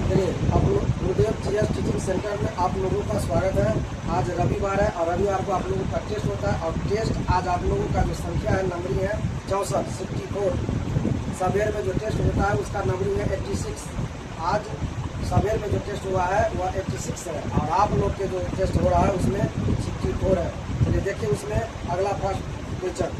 चलिए, आप लोग गुरुदेव जीएस टीचिंग सेंटर में आप लोगों का स्वागत है। आज रविवार है और रविवार को आप लोगों का टेस्ट होता है और टेस्ट आज आप लोगों का जो संख्या है नंबरिंग है 64 64। सवेर में जो टेस्ट होता है उसका नंबरिंग है 86। आज सवेर में जो टेस्ट हुआ है वह 86 है और आप लोग के जो टेस्ट हो रहा है उसमें 64 है। चलिए देखिए, उसमें अगला फर्स्ट क्वेश्चन,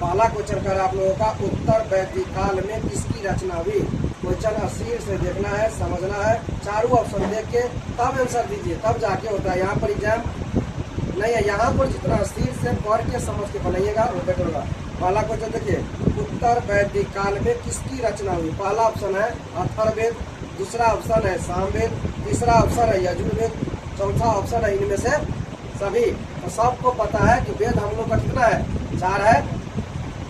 पहला क्वेश्चन कर आप लोगों का, उत्तर वैदिक काल में किसकी रचना हुई। क्वेश्चन अस्सीर से देखना है, समझना है, चारों ऑप्शन देख के तब आंसर दीजिए, तब जाके होता है। यहाँ पर एग्जाम नहीं है, यहाँ पर जितना अस्सीर से पढ़ के समझ के बनाइएगा वो बेटर होगा। पहला क्वेश्चन देखिए, उत्तर वैदिक काल में किसकी रचना हुई। पहला ऑप्शन है अथर्ववेद, दूसरा ऑप्शन है सामवेद, तीसरा ऑप्शन है यजुर्वेद, चौथा ऑप्शन है इनमें से सभी। तो सबको पता है कि वेद हम लोग का कितना है, 4 है।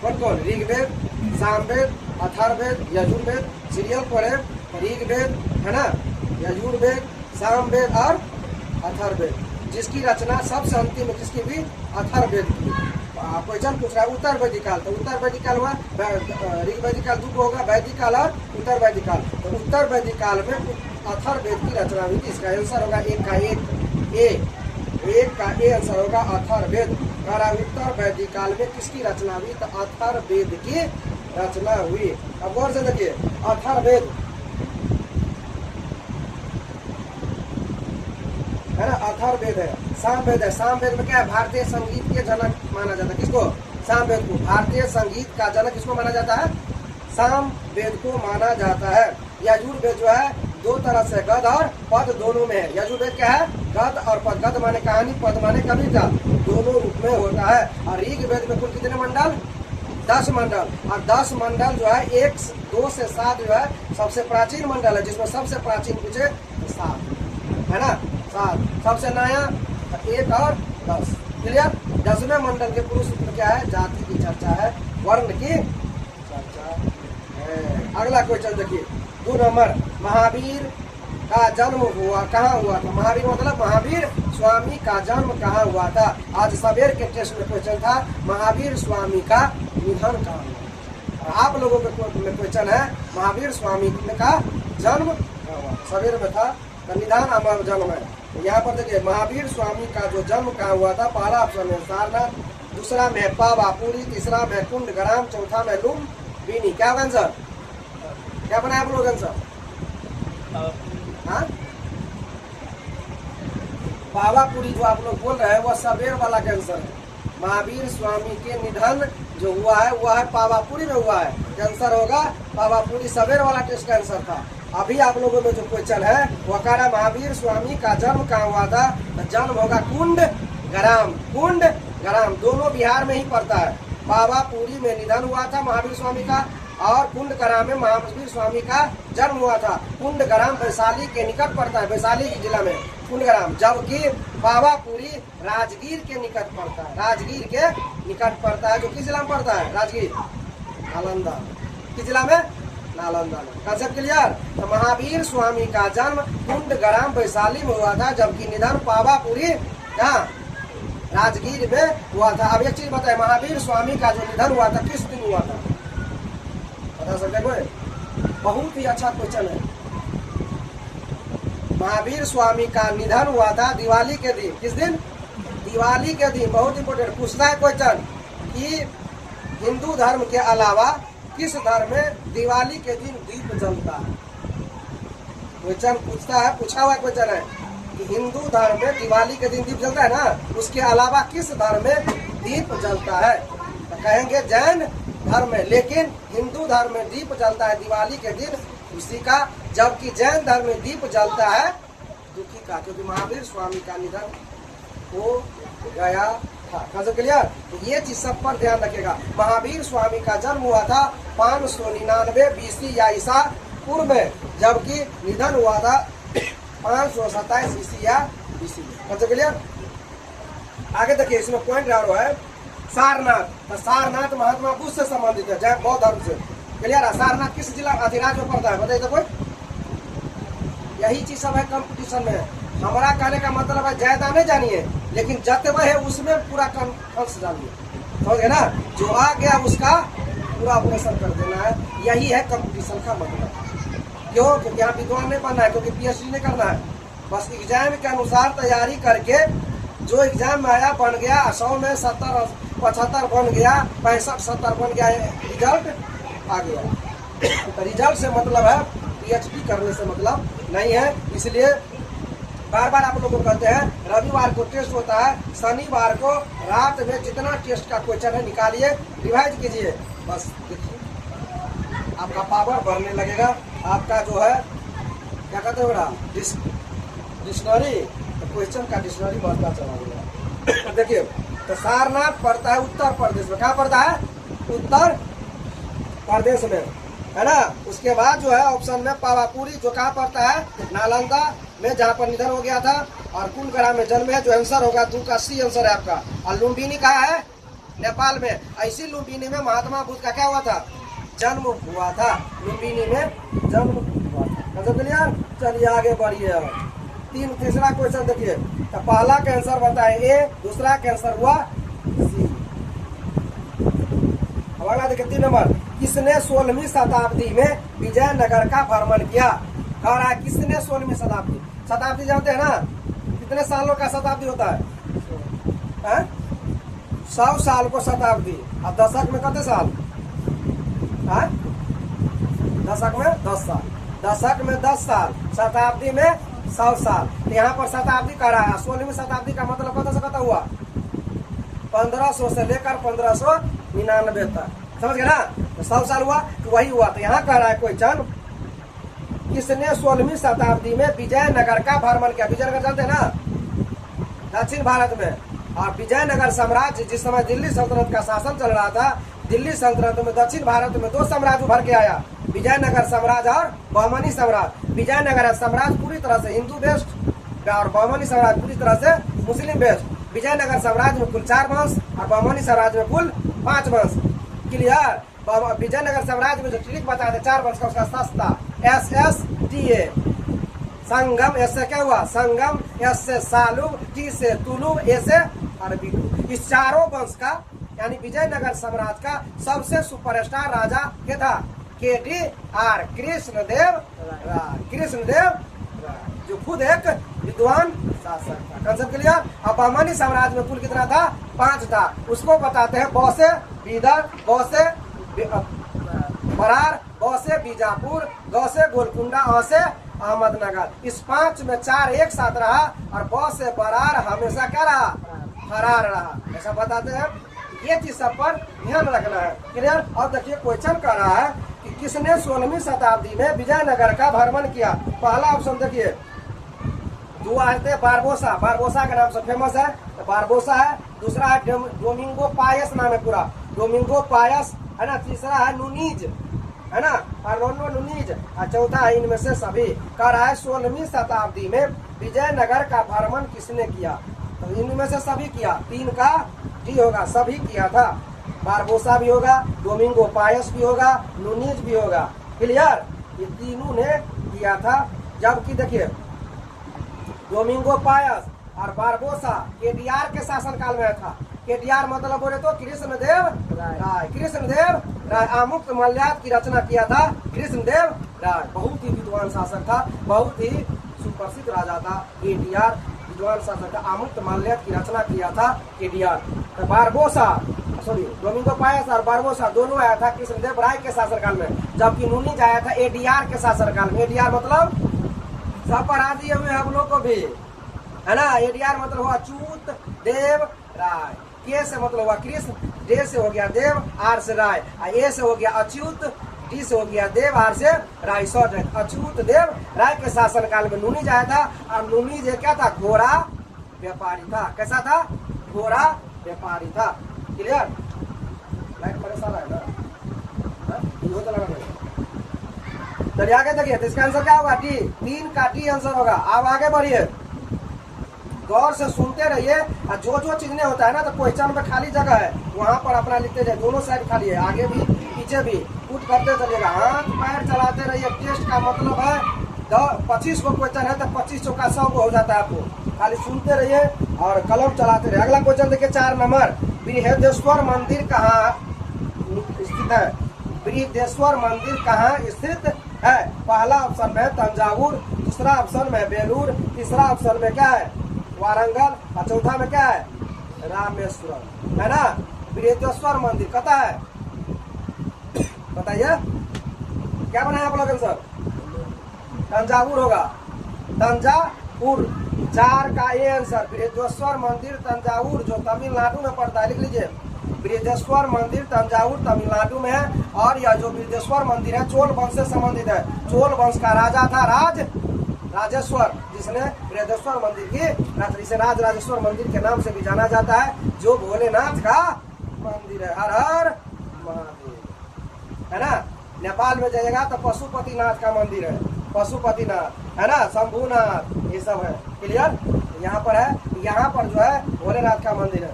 कौन कौन, ऋग्वेद, सामवेद, अथर्ववेद, यजुर्वेद। सीरियल पढ़े, ऋग्वेद है ना, यजुर्वेद, सामवेद और अथर्ववेद। जिसकी रचना सबसे अंतिम में किसकी भी, अथर्ववेद की। क्वेश्चन पूछ रहा है उत्तर वैदिक काल, तो उत्तर वैदिक काल हुआ, ऋग्वैदिक काल 2 होगा, वैदिक काल और उत्तर वैदिक काल। तो उत्तर वैदिक काल में अथर्ववेद की रचना हुई थी। इसका आंसर होगा एक का ए आंसर होगा अथर्ववेद। उत्तर वैदिक काल में किसकी रचना हुई, तो अथर्ववेद की रचना हुई। अब गौर से देखिए, अथर्ववेद है ना, अथर्ववेद है, सामवेद है। सामवेद में क्या है, भारतीय संगीत के जनक माना जाता है। किसको, सामवेद को। भारतीय संगीत का जनक किसको माना जाता है, सामवेद को माना जाता है। यजुर्वेद जो है 2 तरह से, गद और पद दोनों में है। यजुर्वेद क्या है, गद और पद। गद माने कहानी, पद माने कविता, दोनों रूप में होता है। और ऋग्वेद में कुल कितने मंडल, 10 मंडल। और 10 मंडल जो है 1 2 से 7 जो है सबसे प्राचीन मंडल है, जिसमें सबसे प्राचीन पूछे 7 है ना, 7। सबसे नया 1 और 10। क्लियर। 10वें मंडल के पुरुष में क्या है, जाति की चर्चा है, वर्ण की चर्चा है। अगला क्वेश्चन देखिए, 2 नंबर, महावीर का जन्म हुआ कहाँ हुआ था। महावीर मतलब महावीर स्वामी का जन्म कहाँ हुआ था। आज सवेर के टेस्ट में क्वेश्चन था, महावीर स्वामी का निधन कहाँ हुआ। आप लोगों के क्वेश्चन है, महावीर स्वामी का जन्म सवेर में था, निधन अमर जन्म है। यहाँ पर देखिए, महावीर स्वामी का जो जन्म कहाँ हुआ था। पहला ऑप्शन है सारनाथ, दूसरा में पावापुरी, तीसरा में कुंडग्राम, चौथा में लुम्बिनी। क्या आंसर, क्या बनाया आप लोग आंसर, हाँ, पावापुरी जो आप लोग बोल रहे हैं वह सवेर वाला का आंसर है। महावीर स्वामी के निधन जो हुआ है वह है पावापुरी में हुआ है। आंसर होगा पावापुरी, सवेर वाला टेस्ट का आंसर था। अभी आप लोगों में जो क्वेश्चन है वह कह रहा है महावीर स्वामी का जन्म कहाँ हुआ था। तो जन्म होगा कुंडग्राम। कुंडग्राम दोनों बिहार में ही पड़ता है। पावापुरी में निधन हुआ था महावीर स्वामी का और कुंडग्राम में महावीर स्वामी का जन्म हुआ था। कुंडग्राम वैशाली के निकट पड़ता है, वैशाली जिला में कुंडग्राम, जबकि पावापुरी राजगीर के निकट पड़ता है। राजगीर के निकट पड़ता है, जो किस जिला में पड़ता है, राजगीर, नालंदा। किस जिला में, नालंदा में। Concept clear. तो महावीर स्वामी का जन्म कुंडग्राम वैशाली में हुआ था, जबकि निधन पावापुरी कहाँ, राजगीर में हुआ था। अब एक चीज बताए, महावीर स्वामी का जो निधन हुआ था किस दिन हुआ था, बता सकते कोई। बहुत ही अच्छा क्वेश्चन है। महावीर स्वामी का निधन हुआ था दिवाली के दिन। किस दिन, दिवाली के दिन। बहुत इंपोर्टेंट पूछता है क्वेश्चन कि हिंदू धर्म के अलावा किस धर्म में दिवाली के दिन दीप जलता है। क्वेश्चन पूछता है, पूछा हुआ क्वेश्चन है कि हिंदू धर्म में दिवाली के दिन दीप जलता है ना, उसके अलावा किस धर्म में दीप जलता है। तो कहेंगे जैन धर्म में, लेकिन हिंदू धर्म में दीप जलता है दिवाली के दिन उसी का, जबकि जैन धर्म में दीप जलता है दुखी का, क्योंकि महावीर स्वामी का निधन हो गया था। क्लियर। तो ये चीज सब पर ध्यान रखेगा। महावीर स्वामी का जन्म हुआ था 599 BC या ईसा पूर्व में, जबकि निधन हुआ था 527 ईसी या BC में। क्लियर। आगे देखिए, इसमें पॉइंट रहा है सारनाथ। तो सारनाथ महात्मा बुद्ध से संबंधित है, जैन बौद्ध धर्म से। क्लियर है। सारनाथ किस जिला अधिराज में पड़ता है, बताइए तो कोई। यही चीज सब है कंपटीशन में। हमारा कहने का मतलब है ज्यादा नहीं जानिए, लेकिन जतवा है उसमें पूरा कंस जानिए, समझ गए ना। जो आ गया उसका पूरा ऑपरेशन कर देना है, यही है कंपटीशन का मतलब। क्यों? क्योंकि यहाँ विद्वान नहीं बनना है, क्योंकि पीएचडी नहीं करना है। बस एग्जाम के अनुसार तैयारी करके जो एग्जाम में आया बन गया, 100 में 70 75 बन गया, 65 70 बन गया, रिजल्ट आ गया। तो रिजल्ट से मतलब है, पीएचडी करने से मतलब नहीं है। इसलिए बार बार आप लोगों को कहते हैं रविवार को टेस्ट होता है, शनिवार को रात में जितना टेस्ट का क्वेश्चन है निकालिए, रिवाइज कीजिए। बस देखिए आपका पावर बढ़ने लगेगा। आपका जो है क्या कहते हैं बेटा, डिक्शनरी, तो क्वेश्चन का डिक्शनरी बढ़ता चला गया। देखिए तो सारनाथ पड़ता है उत्तर प्रदेश में। क्या पड़ता है? उत्तर प्रदेश में, है ना। उसके बाद जो है ऑप्शन में पावापुरी, जो कहाँ पड़ता है? नालंदा में, जहाँ पर निधन हो गया था। और कुलग्राम में जन्म है, जो आंसर होगा 2 का C आंसर है आपका। और लुम्बिनी कहाँ है? नेपाल में। ऐसी लुम्बिनी में महात्मा बुद्ध का क्या हुआ था? जन्म हुआ था। लुम्बिनी में जन्म हुआ था। मतलब क्लियर? चलिए आगे बढ़िए। तीसरा क्वेश्चन देखिए, तो पहला का आंसर बताए A, दूसरा का आंसर हुआ C। अब अगला देखिए 3 नंबर, किसने 16वीं शताब्दी में विजयनगर का भ्रमण किया? कह रहा है किसने 16वीं शताब्दी, शताब्दी जानते हैं ना, कितने सालों का शताब्दी होता है? 100 साल को शताब्दी। अब दशक में कितने साल? दशक में 10 साल। दशक में 10 साल, शताब्दी में 100 साल। तो यहाँ पर शताब्दी कह रहा है। 16वीं शताब्दी का मतलब कतः से कतः हुआ? 1500 से लेकर 1599 तक, समझ गए ना। तो 100 साल हुआ तो वही हुआ। तो यहाँ कह रहा है क्वेश्चन, किसने 16वीं शताब्दी में विजयनगर का भ्रमण किया? विजयनगर जानते हैं ना, दक्षिण भारत में। और विजयनगर साम्राज्य जिस समय दिल्ली सल्तनत का शासन चल रहा था, दिल्ली सल्तनत में दक्षिण भारत में 2 साम्राज्य उभर के आया, विजयनगर साम्राज्य और बहमनी साम्राज्य। विजयनगर साम्राज्य पूरी तरह से हिंदू बेस्ड और बहमनी साम्राज्य पूरी तरह से मुस्लिम बेस्ड। विजयनगर साम्राज्य में कुल 4 वंश और बहमनी साम्राज्य में कुल 5 वंश। क्लियर? विजयनगर साम्राज्य में जो ट्रिक बताया था 4 वंश का, उसका सस्ता SSTA, संगम, एस से क्या हुआ? संगम, एस से सालुब, टी से तुलुब, ए से अरबिकु। इस चारों वंश का यानी विजयनगर साम्राज्य का सबसे सुपरस्टार राजा क्या था? KDR, कृष्णदेव राय। कृष्णदेव राय जो खुद एक विद्वान शासक था। Concept clear? अब बहमनी साम्राज्य में कुल कितना था? 5 था। उसको बताते हैं ब से बीदर, ब से बरार, ब से बीजापुर, ग से गोलकुंडा, अ से अहमदनगर। इस 5 में 4 एक साथ रहा और ब से बरार हमेशा क्या रहा? फरार रहा। ऐसा बताते हैं। ये चीज सब पर ध्यान रखना है। क्लियर? अब देखिए क्वेश्चन कर रहा है कि किसने 16वीं शताब्दी में विजयनगर का भ्रमण किया? पहला ऑप्शन देखिए, 2 आए थे बारबोसा, बारबोसा के नाम से फेमस है, तो बारबोसा है। दूसरा है डोमिंगो पायस, नाम है पूरा डोमिंगो पायस, है ना। तीसरा है नुनीज, है ना, अर्नोल्डो नुनीज। और चौथा है इनमें से सभी। कह रहा है 16वीं शताब्दी में विजयनगर का भ्रमण किसने किया? तो इनमें से सभी किया। 3 का डी होगा, सभी किया था। बारबोसा भी होगा, डोमिंगो पायस भी होगा, नुनीज भी होगा। क्लियर? ये तीनों ने किया था। जबकि देखिए डोमिंगो पायस और बारबोसा KDR के शासन काल में था। KDR मतलब बोले तो कृष्णदेव राय। कृष्णदेव राय आमुक्त मल्याद की रचना किया था। कृष्णदेव राय बहुत ही विद्वान शासक था, बहुत ही सुप्रसिद्ध राजा था। KDR विद्वान शासक था, आमुक्त मल्याद की रचना किया था KDR। तो बारबोसा सॉरी डोमिंगो पायस और बारबोसा दोनों आया था कृष्णदेव राय के शासनकाल में, जबकि नुनीज आया था ADR के शासनकाल में। ADR मतलब सब पढ़ा दिए हुए हम लोग को भी, है ना। ADR मतलब हुआ अच्युत देव राय। के से मतलब हुआ कृष्ण, डे से हो गया देव, आर से राय, ए से हो गया अच्युत, डी से हो गया देव, आर से राय। शॉर्ट है अच्युत देव राय के शासनकाल में नुनीज आया था। और नुनीज क्या था? घोड़ा व्यापारी था। कैसा था? घोड़ा व्यापारी था। क्लियर? लाइट परेशान है ना, तो लगा। चलिए आगे देखिए, तो इसका आंसर क्या होगा? डी। 3 का डी आंसर होगा। अब आगे बढ़िए, गौर से सुनते रहिए। और जो जो चीज नहीं होता है ना, तो क्वेश्चन में खाली जगह है, वहां पर अपना लिखते जाए। दोनों साइड खाली है, आगे भी पीछे भी पुट करते चलिएगा, हाथ पैर चलाते रहिए। टेस्ट का मतलब है 25 को क्वेश्चन है तो 25 चौका 100 को हो जाता है। आपको खाली सुनते रहिए और कलम चलाते रहिए। अगला क्वेश्चन देखिए 4 नंबर, बृहदेश्वर मंदिर कहाँ स्थित है? बृहदेश्वर मंदिर कहाँ स्थित है। पहला ऑप्शन में तंजावुर, दूसरा ऑप्शन में बेलूर, तीसरा ऑप्शन में क्या है वारंगल, और चौथा में क्या है रामेश्वरम, है ना। बृहदेश्वर मंदिर कता है बताइए, क्या बनाया आप लोग आंसर? तंजावुर होगा, तंजावुर 4 का ए आंसर। बृहदेश्वर मंदिर तंजावुर जो तमिलनाडु में पड़ता है, लिख लीजिए बृहदेश्वर मंदिर तंजावुर तमिलनाडु में है। और यह जो बृहदेश्वर मंदिर है चोल वंश से संबंधित है। चोल वंश का राजा था राजेश्वर, जिसने बृहदेश्वर मंदिर की इसे राजेश्वर मंदिर के नाम से भी जाना जाता है, जो भोलेनाथ का मंदिर है। हर हर महादेव, है ना। नेपाल में जाइएगा तो पशुपतिनाथ का मंदिर है, पशुपतिनाथ, है ना, शंभुनाथ, ये सब है। क्लियर? यहाँ पर है, यहाँ पर जो है भोलेनाथ का मंदिर है।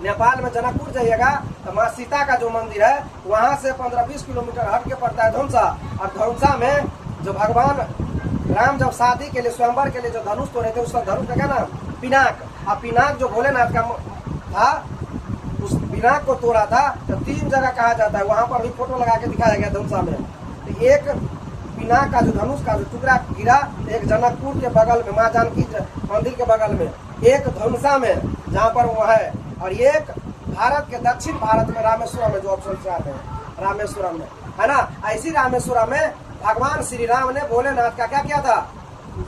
नेपाल में जनकपुर जाइएगा तो माँ सीता का जो मंदिर है वहाँ से 15-20 किलोमीटर हट के पड़ता है धनुषा। और धनुषा में जो भगवान राम जब शादी के लिए स्वयंवर के लिए जो धनुष तोड़े थे, उसका धनुष का क्या नाम? पिनाक। और पिनाक जो भोलेनाथ का था, उस पिनाक को तोड़ा था। तो 3 जगह कहा जाता है, वहां पर भी फोटो लगा के दिखाया गया धनुषा में। तो एक पिनाक का जो धनुष का जो टुकड़ा गिरा, एक जनकपुर के बगल में माँ जानकी मंदिर के बगल में, एक धनुषा में जहाँ पर वो है, और एक भारत के दक्षिण भारत में रामेश्वरम में, जो ऑप्शन से आते हैं रामेश्वरम में, है ना। ऐसी रामेश्वरम में भगवान श्री राम ने भोलेनाथ का क्या किया था?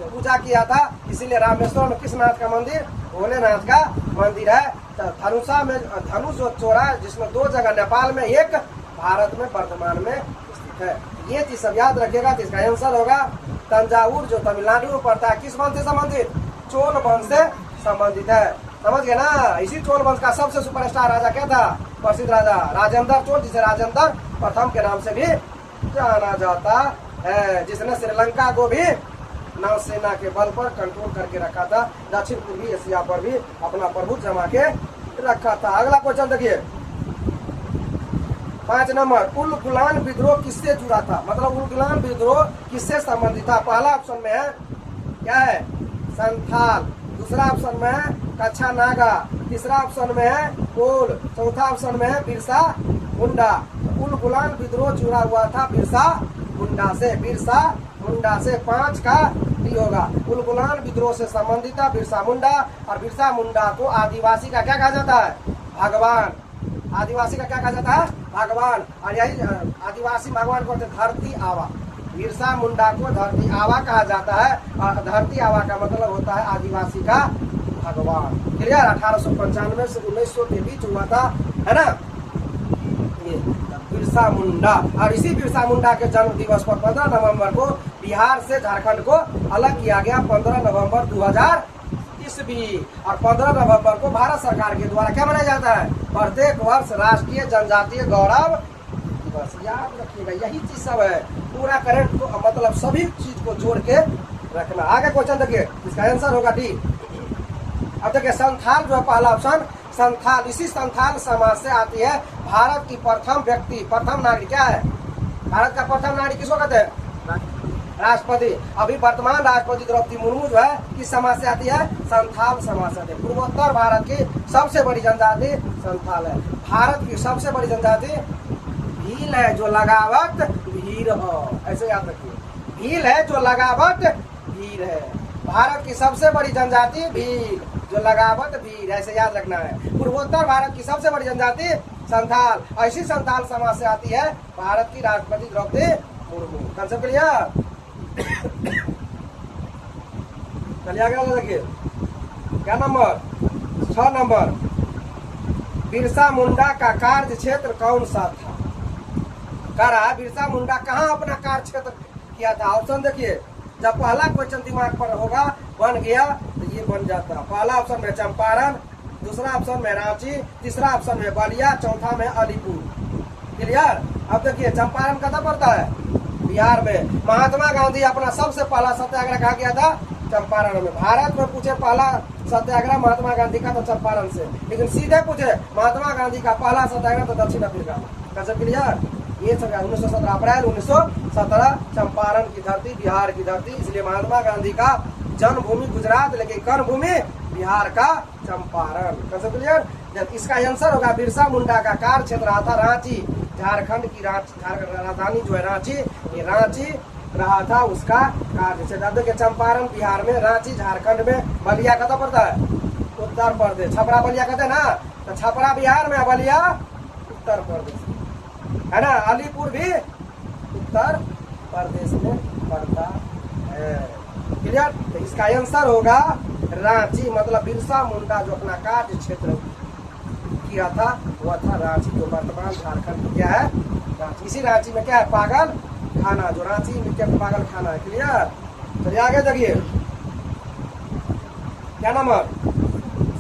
पूजा किया था। इसीलिए रामेश्वरम में किस नाथ का मंदिर? भोलेनाथ का मंदिर है। तो धनुषा में धनुष जो चोरा, जिसमें 2 जगह नेपाल में, एक भारत में वर्तमान में स्थित है। ये चीज सब याद रखिएगा। तो इसका आंसर होगा तंजावुर जो तमिलनाडु में पड़ता है। किस वंश से संबंधित? चोल वंश से संबंधित है। समझ गए ना। इसी चोल वंश का सबसे सुपरस्टार राजा क्या था? प्रसिद्ध राजा राजेंद्र चोल, जिसे राजेंद्र प्रथम के नाम से भी जाना जाता है, जिसने श्रीलंका को भी नौसेना के बल पर कंट्रोल करके रखा था। दक्षिण पूर्वी एशिया पर भी अपना प्रभुत्व जमा के रखा था। अगला क्वेश्चन देखिए 5 नंबर। उल-गुलान विद्रोह किससे जुड़ा था? मतलब उल-गुलान विद्रोह किससे संबंधित था? पहला ऑप्शन में है क्या है संथाल, दूसरा ऑप्शन में है कच्छा नागा, तीसरा ऑप्शन में है कोल, चौथा ऑप्शन में है बिरसा मुंडा। उल-गुलान विद्रोह जुड़ा हुआ था बिरसा मुंडा से। बिरसा मुंडा से 5 का डी होगा। उल-गुलान विद्रोह से संबंधित था बिरसा मुंडा। और बिरसा मुंडा को आदिवासी का क्या कहा जाता है? भगवान। आदिवासी का क्या कहा जाता है? भगवान। और यही आदिवासी भगवान को धरती आवा। बिरसा मुंडा को धरती आवा कहा जाता है। और धरती आवा का मतलब होता है आदिवासी का भगवान। क्लियर? 1895 से 1900 के बीच हुआ था, है ना, ये बिरसा मुंडा। और इसी बिरसा मुंडा के जन्म दिवस पर 15 नवंबर को बिहार से झारखंड को अलग किया गया। 15 नवंबर 2000 ईस्वी। और 15 नवंबर को भारत सरकार के द्वारा क्या मनाया जाता है? प्रत्येक वर्ष राष्ट्रीय जनजातीय गौरव दिवस। याद रखिएगा, यही चीज सब है। पूरा करंट को मतलब सभी चीज को जोड़ के रखना। आगे क्वेश्चन देखिए, इसका आंसर होगा डी। अब देखिए संथाल जो है पहला ऑप्शन संथाल। इसी संथाल समाज से आती है भारत की प्रथम व्यक्ति, प्रथम नागरिक। क्या है भारत का प्रथम नागरिक? किसको कहते हैं? राष्ट्रपति। अभी वर्तमान राष्ट्रपति द्रौपदी मुर्मू जो है किस समाज से आती है? संथाल समाज से आती है। पूर्वोत्तर भारत की सबसे बड़ी जनजाति संथाल है। भारत की सबसे बड़ी जनजाति भील है, जो लगावत भीड़ हो। ऐसे याद रखिए, भील है जो लगावत भीड़ है। भारत की सबसे बड़ी जनजाति भील, जो लगावत भीड़, ऐसे याद रखना है। पूर्वोत्तर भारत की सबसे बड़ी जनजाति संथाल। ऐसी संथाल समाज से आती है भारत की राष्ट्रपति द्रौपदी मुर्मू। Concept clear? चलिए आगे देखिए, क्या नंबर? 6 नंबर। बिरसा मुंडा का कार्य क्षेत्र कौन सा था? कह रहा है बिरसा मुंडा कहाँ अपना कार्य क्षेत्र किया था? ऑप्शन देखिए, जब पहला क्वेश्चन दिमाग पर होगा बन गया तो ये बन जाता। पहला ऑप्शन में चंपारण, दूसरा ऑप्शन में रांची, तीसरा ऑप्शन में बलिया, चौथा में अलीपुर। क्लियर? अब देखिए चंपारण कहाँ पड़ता है? बिहार में। महात्मा गांधी अपना सबसे पहला सत्याग्रह कहाँ किया था? चंपारण में। भारत में पूछे पहला सत्याग्रह महात्मा गांधी का तो चंपारण से, लेकिन सीधे पूछे महात्मा गांधी का पहला सत्याग्रह तो दक्षिण अफ्रीका में। Concept clear? ये सब 1917 अप्रैल 1917 चंपारण की धरती, बिहार की धरती। इसलिए महात्मा गांधी का जन्मभूमि गुजरात, लेकिन कर्मभूमि बिहार का चंपारण। Concept clear? इसका आंसर होगा बिरसा मुंडा का कार्य क्षेत्र आता रांची। झारखंड की राजधानी जो है रांची, ये रांची रहा था उसका कार्य क्षेत्र। देखिए चंपारण बिहार में, रांची झारखंड में, बलिया कहाँ पड़ता है? उत्तर प्रदेश। छपरा बलिया कहते हैं ना, तो छपरा बिहार में, बलिया उत्तर प्रदेश है ना। अलीपुर भी उत्तर प्रदेश में पड़ता है। क्लियर? तो इसका आंसर होगा रांची, मतलब बिरसा मुंडा जो अपना कार्य क्षेत्र किया था वह था रांची, जो वर्तमान झारखंड में क्या है? रांची। इसी रांची में क्या है? पागल खाना, जो रांची में क्या पागल खाना है। क्लियर? चलिए आगे देखिए, क्या नंबर?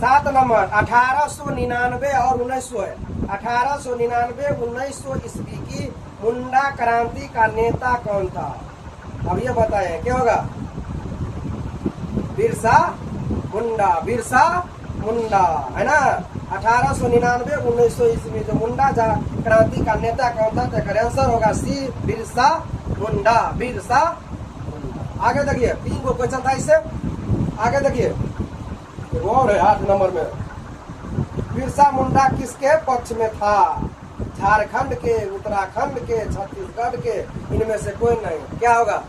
7 नंबर 1899 और 1900 है। 1899 1900 ईस्वी की मुंडा क्रांति का नेता कौन था? अब ये बताएं क्या होगा? बिरसा मुंडा, बिरसा मुंडा है ना। 1899 1900 ईस्वी जो मुंडा क्रांति का नेता कौन था? तो आंसर होगा सी, बिरसा मुंडा, बिरसा मुंडा। आगे देखिए, 3 गो क्वेश्चन था इससे। आगे देखिए और है 8 नंबर में, बिरसा मुंडा किसके पक्ष में था? झारखंड के, उत्तराखंड के, छत्तीसगढ़ के, इनमें से कोई नहीं। क्या होगा?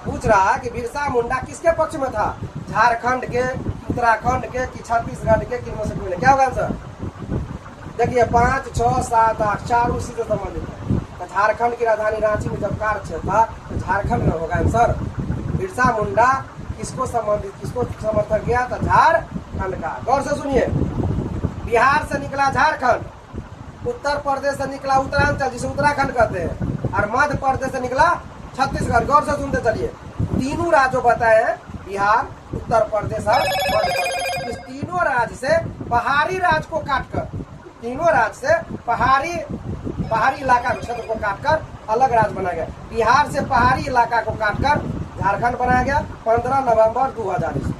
पूछ रहा है कि बिरसा मुंडा किसके पक्ष में था? झारखंड के, उत्तराखंड के, कि छत्तीसगढ़ के, किनमें से कोई नहीं। क्या होगा आंसर? देखिए 5, 6, 7, 8 चार उसी से संबंधित है। तो झारखंड की राजधानी रांची में जब कार्य क्षेत्र था तो झारखंड में होगा आंसर। बिरसा मुंडा किसको संबंधित, किसको समर्थन किया? तो झारखंड का। गौर से सुनिए, बिहार से निकला झारखंड, उत्तर प्रदेश से निकला उत्तरांचल जिसे उत्तराखंड कहते हैं, और मध्य प्रदेश से निकला छत्तीसगढ़। गौर से सुनते चलिए, तीनों राज्यों बताए हैं, बिहार, उत्तर प्रदेश और मध्य प्रदेश। इस तीनों राज्य से पहाड़ी राज्य को काटकर, तीनों राज्य से पहाड़ी इलाका क्षेत्र को काटकर अलग राज्य बनाया गया। बिहार से पहाड़ी इलाका को काटकर झारखंड बनाया गया 15 नवंबर 2000 ईस्वी।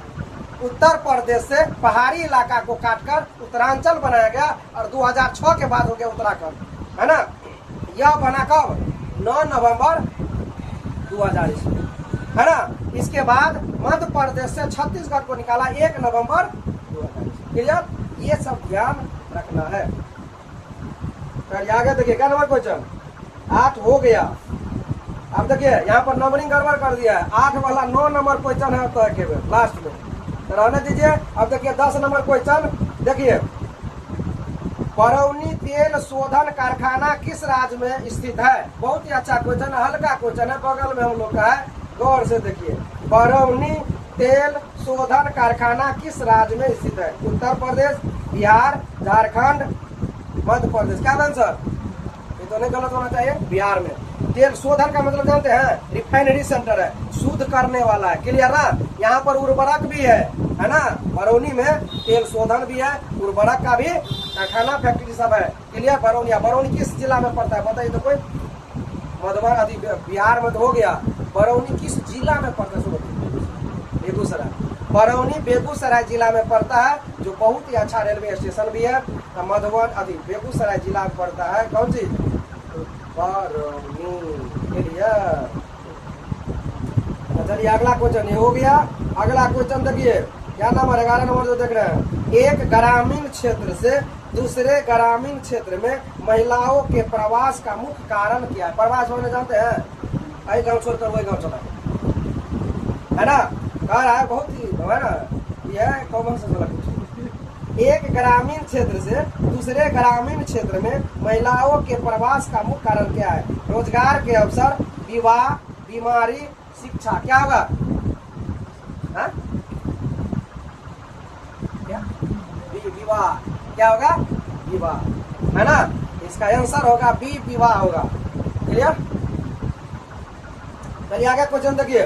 उत्तर प्रदेश से पहाड़ी इलाका को काटकर उत्तरांचल बनाया गया और 2006 के बाद हो गया उत्तराखंड, है ना। यह बना कब? 9 नवंबर 2000 ईस्वी, है ना। इसके बाद मध्य प्रदेश से छत्तीसगढ़ को निकाला 1 नवंबर 2000 ईस्वी। क्लियर? ये सब ध्यान रखना है। फिर आगे देखिए, क्या नंबर क्वेश्चन? 8 हो गया। अब देखिए यहाँ पर नंबरिंग गड़बड़ कर दिया है। 8 वाला 9 नंबर क्वेश्चन है तो केवल लास्ट में, तो रहने दीजिए। अब देखिए 10 नंबर क्वेश्चन देखिए, बरौनी तेल शोधन कारखाना किस राज्य में स्थित है? बहुत ही अच्छा क्वेश्चन है, हल्का क्वेश्चन है, बगल में हम लोग का है। गौर से देखिए, बरौनी तेल शोधन कारखाना किस राज्य में स्थित है? उत्तर प्रदेश, बिहार, झारखंड, मध्य प्रदेश। क्या आंसर? ये तो नहीं गलत होना चाहिए। बिहार में। तेल शोधन का मतलब जानते हैं? रिफाइनरी सेंटर है, शुद्ध करने वाला है। क्लियर ना? यहाँ पर उर्वरक भी है ना। बरौनी में तेल शोधन भी है, उर्वरक का भी कारखाना, फैक्ट्री सब है। क्लियर? बरौनी किस जिला में पड़ता है बताइए तो कोई? मधुबनी, बिहार में तो हो गया। बरौनी किस जिला में पड़ता है? बेगूसराय। बरौनी बेगूसराय जिला में पड़ता है, जो बहुत ही अच्छा रेलवे स्टेशन भी है। मधुबनी बेगूसराय जिला में पड़ता है। कौन सी? बरौनी। चलिए अगला क्वेश्चन ये हो गया। अगला क्वेश्चन देखिए, क्या नंबर? 11 नंबर जो देख रहे हैं, एक ग्रामीण क्षेत्र से दूसरे ग्रामीण क्षेत्र में महिलाओं के प्रवास का मुख्य कारण क्या है? प्रवास होने जानते हैं? आई गाँव छोड़कर वही गाँव चला, है ना। कह रहा है बहुत ही, है ना, यह कॉमन से चला। एक ग्रामीण क्षेत्र से दूसरे ग्रामीण क्षेत्र में महिलाओं के प्रवास का मुख्य कारण क्या है? रोजगार के अवसर, विवाह, बीमारी, शिक्षा। क्या होगा? विवाह। क्या होगा? विवाह, है ना। इसका आंसर होगा बी, विवाह होगा। क्लियर? चलिए आगे क्वेश्चन देखिए,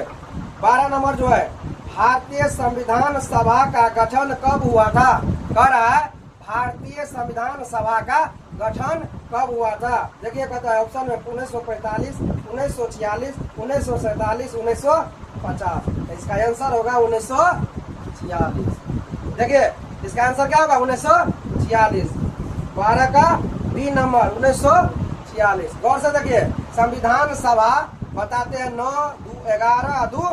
12 नंबर जो है, भारतीय संविधान सभा का गठन कब हुआ था? कह रहा है भारतीय संविधान सभा का गठन कब हुआ था? देखिए कहता है ऑप्शन में 1945, 1946, 1947, 1950। इसका आंसर होगा 1946। देखिए इसका आंसर क्या होगा? 1946। 12 का बी नंबर 1946। गौर से देखिए, संविधान सभा बताते हैं 9, 11, 2,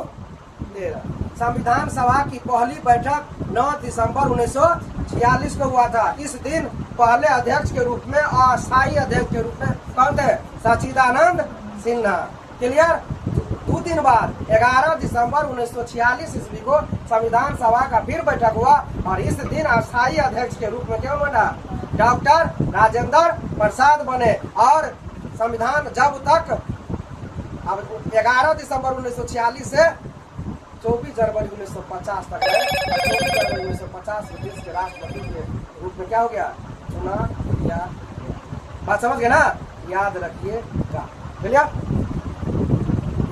13। संविधान सभा की पहली बैठक 9 दिसंबर 1946 को हुआ था। इस दिन पहले अध्यक्ष के रूप में और अस्थायी अध्यक्ष के रूप में कौन थे? सच्चिदानंद सिन्हा। क्लियर। 2 दिन बाद 11 दिसंबर 1946 ईस्वी को संविधान सभा का फिर बैठक हुआ और इस दिन अस्थायी अध्यक्ष के रूप में क्यों बना? डॉक्टर राजेंद्र प्रसाद बने। और संविधान जब तक अब 11 दिसंबर 1946 से 24 जनवरी 1950 तक है। 24 जनवरी 1950 में देश के राष्ट्रपति के रूप में क्या हो गया? चुना गया। बात समझ गए ना? याद रखिएगा। चलिए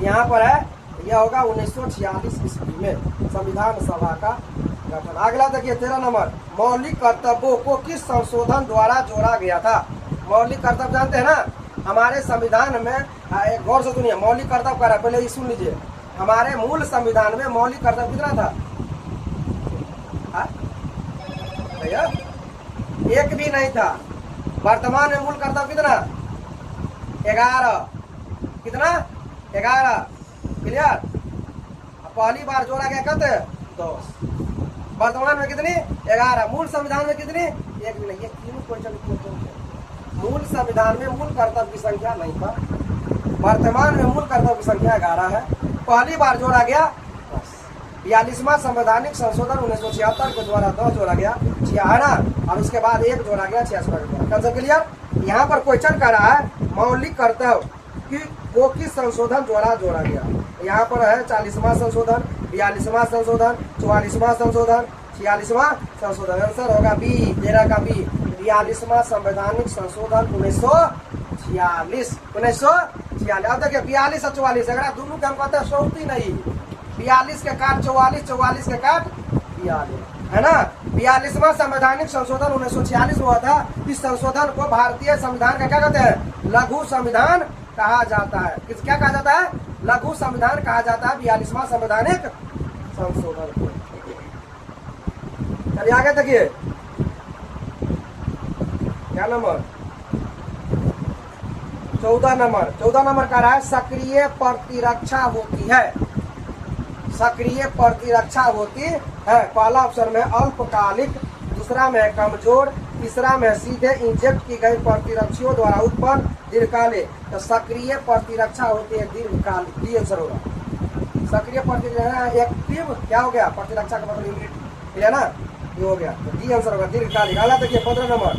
यहाँ पर है, यह होगा 1946 ईस्वी में संविधान सभा का गठन। अगला देखिए 13 नंबर, मौलिक कर्तव्यों को किस संशोधन द्वारा जोड़ा गया था? मौलिक कर्तव्य जानते हैं ना हमारे संविधान में? एक गौर से सुनिए, मौलिक कर्तव्य करा, पहले ये सुन लीजिए। हमारे मूल संविधान में मौलिक कर्तव्य कितना था? भैया एक भी नहीं था। वर्तमान में मूल कर्तव्य कितना? 11। कितना? 11। क्लियर। पहली बार जोड़ा गया कब? 10। वर्तमान में कितनी? 11। मूल संविधान में कितनी? एक भी नहीं। ये तीनों क्वेश्चन मूल संविधान में मूल कर्तव्य की संख्या नहीं था। वर्तमान में मूल कर्तव्य की संख्या 11 है। पहली बार जोड़ा गया 10। 42वां संवैधानिक संशोधन 1976 के द्वारा 10 जोड़ा गया, 6 है ना, और उसके बाद 1 जोड़ा गया 66 के द्वारा। Concept clear. यहाँ पर क्वेश्चन कर रहा है मौलिक कर्तव्य को किस संशोधन द्वारा जोड़ा गया। यहाँ पर है 40वां संशोधन, 42वां संशोधन, 44वां संशोधन, 46वां संशोधन। आंसर होगा बी, 13 का बी, 42वां संवैधानिक संशोधन 1946। 1946। अब देखिए 42 और 44 अगर दोनों का हम कहते हैं सौती नहीं। 42 के काट 44, 44 के काट 42, है ना। 42वां संवैधानिक संशोधन 1946 हुआ था। इस संशोधन को भारतीय संविधान का क्या कहते हैं? लघु संविधान कहा जाता है। क्या कहा जाता है? लघु संविधान कहा जाता है 42वां संवैधानिक संशोधन को। चलिए आगे देखिए क्या नंबर? 14 नंबर। 14 नंबर का रहा है सक्रिय प्रतिरक्षा होती है। सक्रिय प्रतिरक्षा होती है। पहला ऑप्शन में अल्पकालिक, दूसरा में कमजोर, तीसरा में सीधे इंजेक्ट की गई प्रतिरक्षियों द्वारा उत्पन्न दीर्घकालिक। तो सक्रिय प्रतिरक्षा होती है दीर्घकालिक। डी आंसर होगा। सक्रिय प्रतिरक्षा एक्टिव क्या हो गया? प्रतिरक्षा का मतलब इम्यूनिटी है ना, ये हो गया। तो डी आंसर होगा दीर्घकालिक। अगला देखिए 15 नंबर,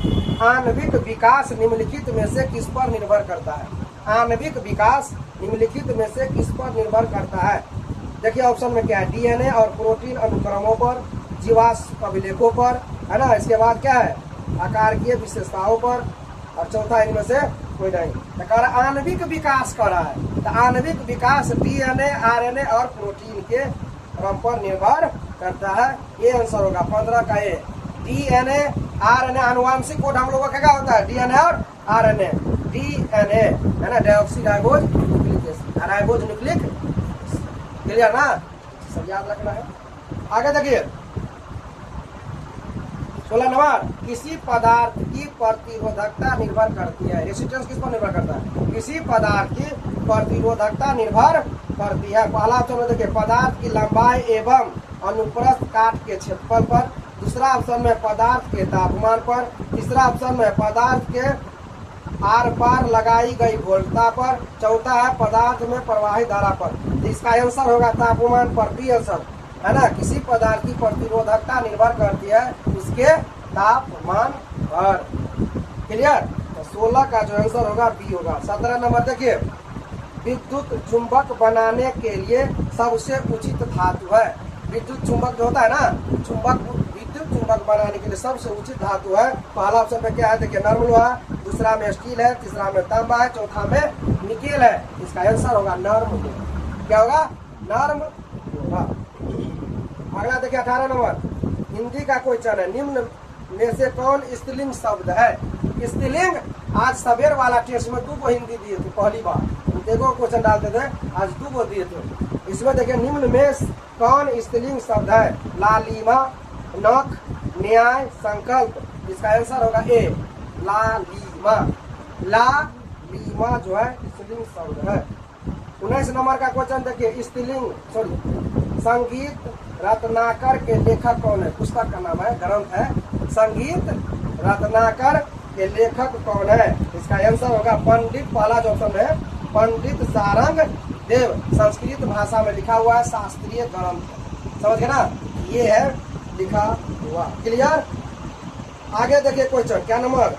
आणविक विकास निम्नलिखित में से किस पर निर्भर करता है? आणविक विकास निम्नलिखित में से किस पर निर्भर करता है? देखिए ऑप्शन में क्या है? डीएनए और प्रोटीन अनुक्रमों पर, जीवाश्म अभिलेखों पर, है ना। इसके बाद क्या है? आकारीय विशेषताओं पर, और चौथा इनमें से कोई नहीं। तो आणविक विकास कर रहा है। तो आणविक विकास डीएनए, आरएनए और प्रोटीन के क्रम पर निर्भर करता है। ये आंसर होगा 15 का ए। डीएनए, आरएनए आनुवांशिक कोड हम लोगों का क्या होता है? डीएनए और आरएनए। डीएनए है ना, dioxy ribose nucleic acid, ribose nucleic. Clear ना? सब याद रखना है। आगे देखिए 16 नंबर, किसी पदार्थ की प्रतिरोधकता निर्भर करती है। रेसिस्टेंस किस पर निर्भर करता है? किसी पदार्थ की प्रतिरोधकता निर्भर करती है। पहला ऑप्शन में देखिए पदार्थ की लंबाई एवं अनुप्रस्थ काट के क्षेत्रफल पर, दूसरा ऑप्शन में पदार्थ के तापमान पर, तीसरा ऑप्शन में पदार्थ के आर पार लगाई गई वोल्टता पर, चौथा है पदार्थ में प्रवाही धारा पर। इसका आंसर होगा तापमान पर। बी आंसर है ना। किसी पदार्थ की प्रतिरोधकता निर्भर करती है उसके तापमान पर। क्लियर। तो 16 का जो आंसर होगा बी होगा। 17 नंबर देखिए, विद्युत चुंबक बनाने के लिए सबसे उचित धातु है। विद्युत चुंबक जो होता है ना, विद्युत चुंबक बनाने के लिए सबसे उचित धातु है। पहला ऑप्शन में क्या है? देखिए नर्म लोहा, दूसरा में स्टील है, तीसरा में तांबा है, चौथा में निकेल है। इसका आंसर होगा नर्म लोहा। क्या होगा? नर्म लोहा। अगला देखिए 18 नंबर, हिंदी का क्वेश्चन है। निम्न में से कौन स्त्रीलिंग शब्द है? स्त्रीलिंग आज सवेर वाला टेस्ट में 2 को हिंदी दिए थे पहली बार। देखो क्वेश्चन डालते थे, आज 2 को दिए थे। इसमें देखिए निम्न में कौन स्त्रीलिंग शब्द है? लालिमा, नख, न्याय, संकल्प। इसका आंसर होगा ए, लालिमा। लालिमा जो है स्त्रीलिंग शब्द है। 19 नंबर का क्वेश्चन देखिए, स्त्रीलिंग संगीत रत्नाकर के लेखक कौन है? पुस्तक का नाम है, ग्रंथ है संगीत रत्नाकर के लेखक कौन है? इसका आंसर होगा पंडित, पहला जो ऑप्शन है पंडित सारंग देव। संस्कृत भाषा में लिखा हुआ है, शास्त्रीय ग्रंथ। समझ गए ना, ये है लिखा हुआ। क्लियर? आगे देखिए क्वेश्चन, क्या नंबर?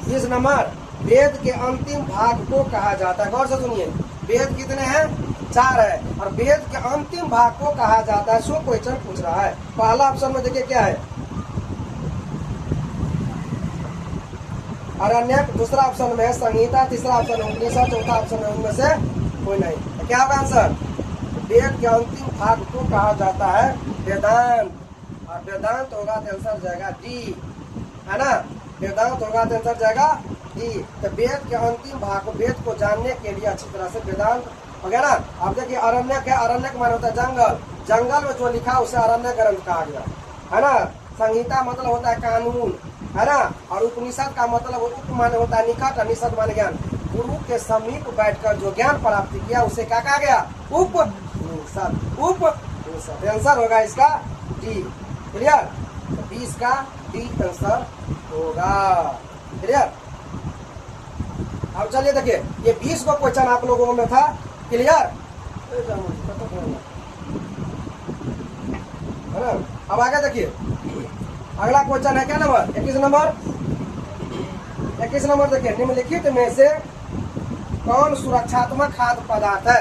20 नंबर। वेद के अंतिम भाग को कहा जाता है? गौर से सुनिए, वेद कितने हैं? 4 है, और वेद के अंतिम भाग को कहा जाता है। सो क्वेश्चन पूछ रहा है। पहला ऑप्शन में देखिए क्या है, अरण्यक। दूसरा ऑप्शन में है संहिता, तीसरा ऑप्शन है उपनिषद, चौथा ऑप्शन है उनमें से कोई नहीं। तो क्या होगा आंसर? वेद के अंतिम भाग को कहा जाता है वेदांत, और वेदांत होगा तो आंसर जाएगा डी, है ना। वेदांत होगा तो आंसर जाएगा डी। तो वेद के अंतिम भाग को, वेद को जानने के लिए अच्छी तरह से वेदांत वगैरह ना। अब देखिए अरण्यक है, अरण्यक माने होता है जंगल, जंगल में जो लिखा उसे अरण्य ग्रंथ कहा गया, है ना। संहिता मतलब होता है कानून, है ना। और उपनिषद का मतलब उप माने होता है निकट, और निषद माने ज्ञान। गुरु के समीप बैठकर जो ज्ञान प्राप्ति किया उसे क्या कहा गया? उपनिषद, उपनिषद। आंसर होगा इसका डी। क्लियर? तो 20 का डी आंसर होगा। क्लियर? अब चलिए देखिए, ये 20 को क्वेश्चन आप लोगों में था। क्लियर? है ना। अब आगे देखिए, अगला क्वेश्चन है क्या नंबर? 21 नंबर। 21 नंबर देखिए, निम्नलिखित में से कौन सुरक्षात्मक खाद्य पदार्थ है?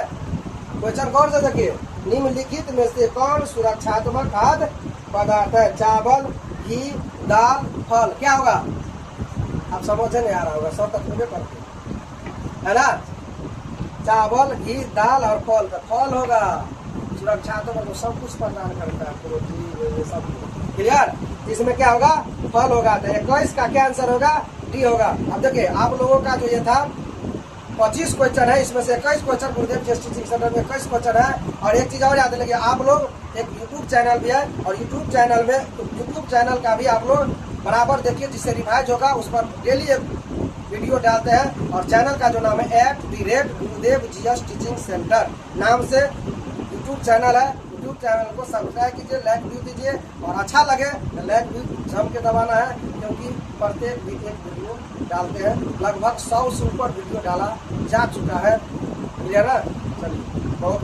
क्वेश्चन गौर से देखिए, निम्नलिखित में से कौन सुरक्षात्मक खाद्य पदार्थ है? चावल, घी, दाल, फल। क्या होगा? आप समझ नहीं आ रहा होगा, सब तत्व करते है ना। चावल, घी, दाल और फल। तो फल होगा सुरक्षात्मक, तो सब कुछ प्रदान करता है, प्रोटीन ये सब। क्लियर? इसमें क्या होगा? फल होगा। तो 21 का क्या आंसर होगा? डी होगा। अब देखिए, आप लोगों का जो ये था 25 क्वेश्चन है, इसमें से 21 क्वेश्चन गुरुदेव जीएस टीचिंग सेंटर में 21 क्वेश्चन है। और एक चीज और याद रखिए, आप लोग एक यूट्यूब चैनल भी है, और यूट्यूब चैनल में यूट्यूब चैनल का भी आप लोग बराबर देखिए, जिससे रिवाइज होगा। उस पर डेली एक वीडियो डालते हैं, और चैनल का जो नाम है @गुरुदेव जीएस टीचिंग सेंटर नाम से यूट्यूब चैनल है। यूट्यूब चैनल को सब्सक्राइब कीजिए, लाइक भी दीजिए, और अच्छा लगे तो लाइक भी जम के दबाना है, क्योंकि प्रत्येक भी एक वीडियो डालते हैं। लगभग 100 से ऊपर वीडियो डाला जा चुका है। क्लियर है? चलिए, बहुत बहुत